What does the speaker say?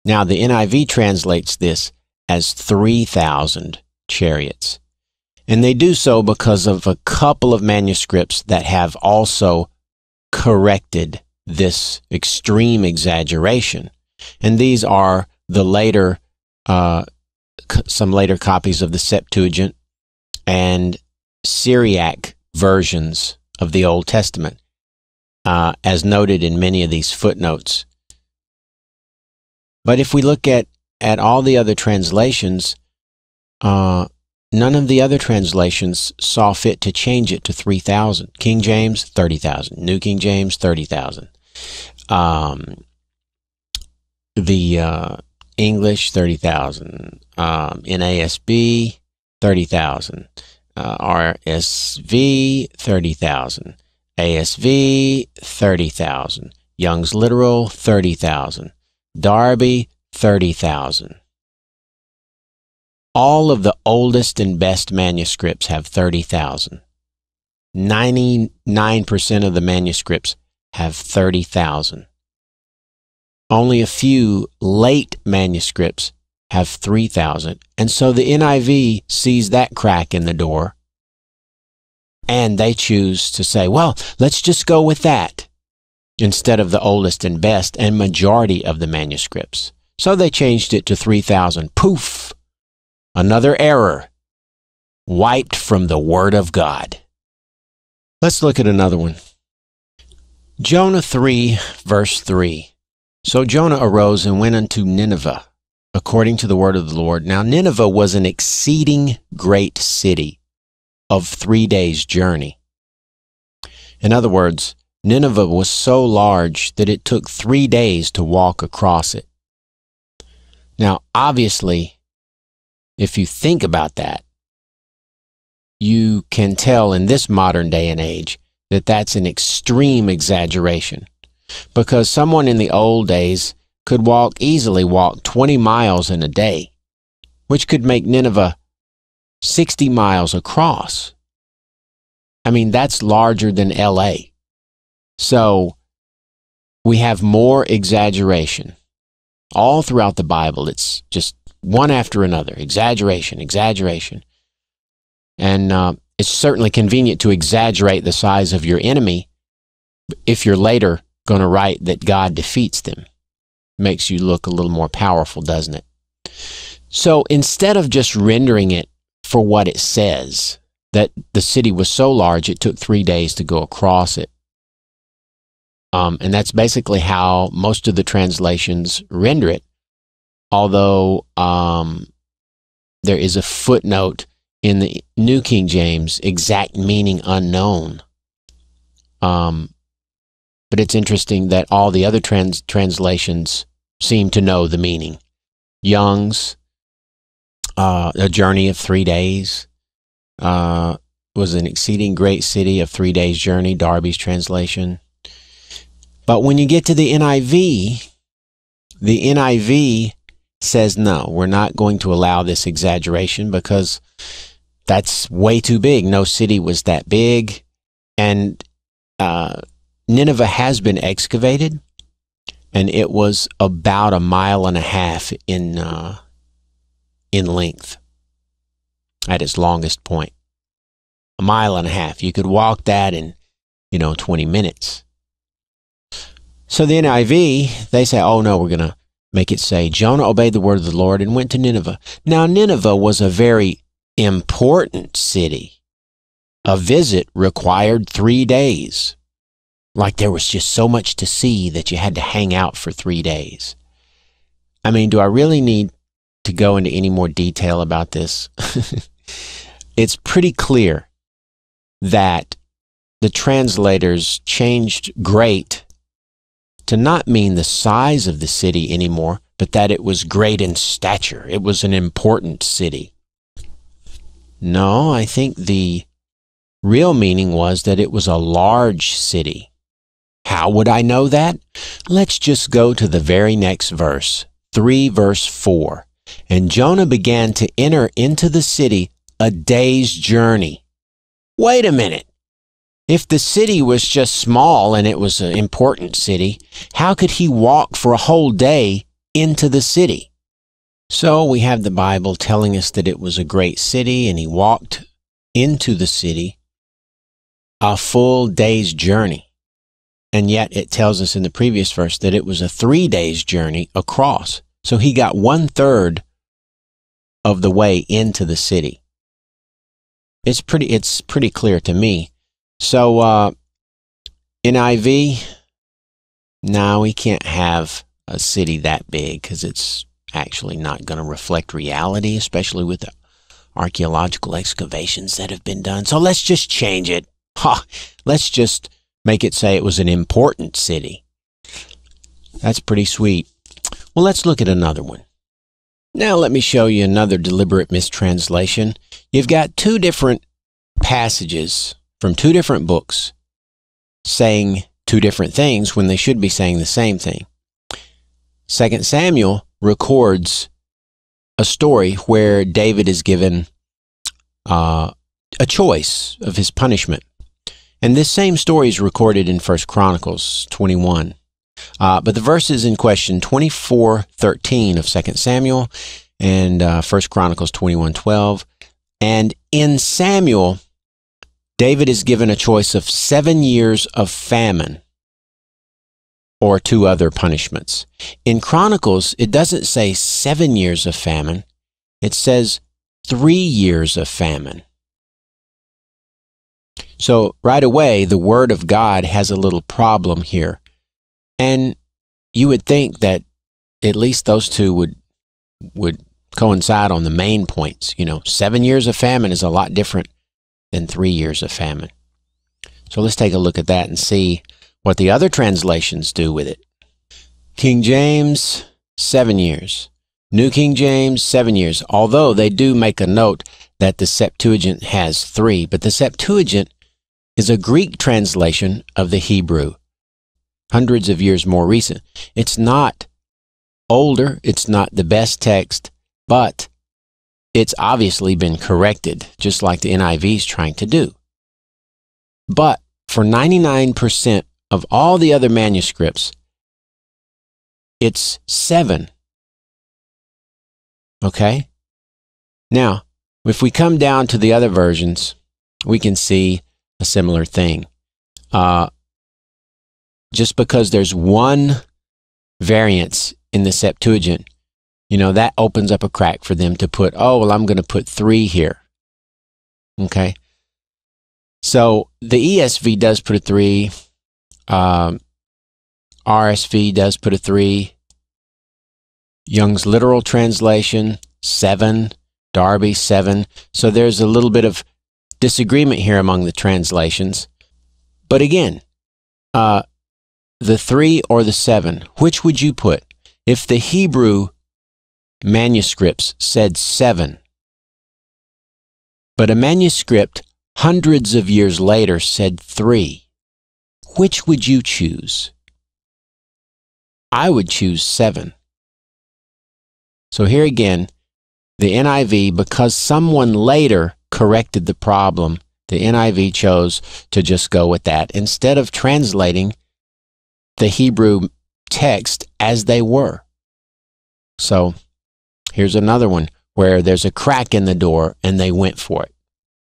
Now, the NIV translates this as 3,000 chariots. And they do so because of a couple of manuscripts that have also corrected this extreme exaggeration. And these are the later, some later copies of the Septuagint and Syriac versions of the Old Testament, as noted in many of these footnotes. But if we look at all the other translations, none of the other translations saw fit to change it to 3,000. King James, 30,000. New King James, 30,000. The English, 30,000. NASB, 30,000. RSV, 30,000. ASV, 30,000. Young's Literal, 30,000. Darby, 30,000. All of the oldest and best manuscripts have 30,000. 99% of the manuscripts have 30,000. Only a few late manuscripts have 3,000. And so the NIV sees that crack in the door, and they choose to say, well, let's just go with that, instead of the oldest and best and majority of the manuscripts. So they changed it to 3,000. Poof! Another error, wiped from the Word of God. Let's look at another one. Jonah 3, verse 3. So Jonah arose and went unto Nineveh, according to the word of the Lord. Now Nineveh was an exceeding great city of 3 days' journey. In other words, Nineveh was so large that it took 3 days to walk across it. Now, obviously, if you think about that, you can tell in this modern day and age that that's an extreme exaggeration, because someone in the old days could easily walk 20 miles in a day, which could make Nineveh 60 miles across. I mean, that's larger than LA. So we have more exaggeration. All throughout the Bible, it's just one after another, exaggeration. And it's certainly convenient to exaggerate the size of your enemy if you're later going to write that God defeats them. Makes you look a little more powerful, doesn't it? So instead of just rendering it for what it says, that the city was so large it took 3 days to go across it. And that's basically how most of the translations render it. Although there is a footnote in the New King James, exact meaning unknown. But it's interesting that all the other translations seem to know the meaning. Young's, a journey of 3 days, was an exceeding great city of 3 days' journey, Darby's translation. But when you get to the NIV says, no, we're not going to allow this exaggeration because that's way too big. No city was that big. And Nineveh has been excavated, and it was about 1.5 miles in length at its longest point. 1.5 miles. You could walk that in, 20 minutes. So the NIV, they say, oh no, we're going to make it say, Jonah obeyed the word of the Lord and went to Nineveh. Now, Nineveh was a very important city. A visit required 3 days. Like there was just so much to see that you had to hang out for 3 days. I mean, do I really need to go into any more detail about this? It's pretty clear that the translators changed great to not mean the size of the city anymore, but that it was great in stature. It was an important city. No, I think the real meaning was that it was a large city. How would I know that? Let's just go to the very next verse, 3 verse 4. And Jonah began to enter into the city a day's journey. Wait a minute. If the city was just small and it was an important city, how could he walk for a whole day into the city. So we have the Bible telling us that it was a great city, and he walked into the city a full day's journey. And yet it tells us in the previous verse that it was a 3 days journey across. So he got 1/3 of the way into the city. It's pretty clear to me. So NIV, no, we can't have a city that big because it's actually not going to reflect reality, especially with the archaeological excavations that have been done. So let's just change it. Let's just make it say it was an important city. That's pretty sweet. Well, let's look at another one. Now let me show you another deliberate mistranslation. You've got 2 different passages from 2 different books saying 2 different things when they should be saying the same thing. 2 Samuel records a story where David is given a choice of his punishment. And this same story is recorded in 1 Chronicles 21. But the verses in question, 24:13 of 2 Samuel and 1 Chronicles 21:12. And in Samuel, David is given a choice of 7 years of famine or 2 other punishments. In Chronicles, it doesn't say 7 years of famine. It says 3 years of famine. So right away, the Word of God has a little problem here. And you would think that at least those 2 would coincide on the main points. 7 years of famine is a lot different than 3 years of famine. So let's take a look at that and see what the other translations do with it. King James, 7 years. New King James, 7 years. Although they do make a note that the Septuagint has 3, but the Septuagint is a Greek translation of the Hebrew, hundreds of years more recent. It's not older, it's not the best text, but it's obviously been corrected, just like the NIV is trying to do. But for 99% of all the other manuscripts, it's 7. Okay? Now, if we come down to the other versions, we can see a similar thing. Just because there's 1 variance in the Septuagint, that opens up a crack for them to put, I'm going to put 3 here. Okay? So the ESV does put a 3. RSV does put a 3. Young's Literal Translation, 7. Darby, 7. So there's a little bit of disagreement here among the translations. But again, the 3 or the 7, which would you put? If the Hebrew manuscripts said 7, but a manuscript hundreds of years later said 3, which would you choose? I would choose 7. So here again, the NIV, because someone later corrected the problem, the NIV chose to just go with that instead of translating the Hebrew text as they were. So here's another one where there's a crack in the door and they went for it.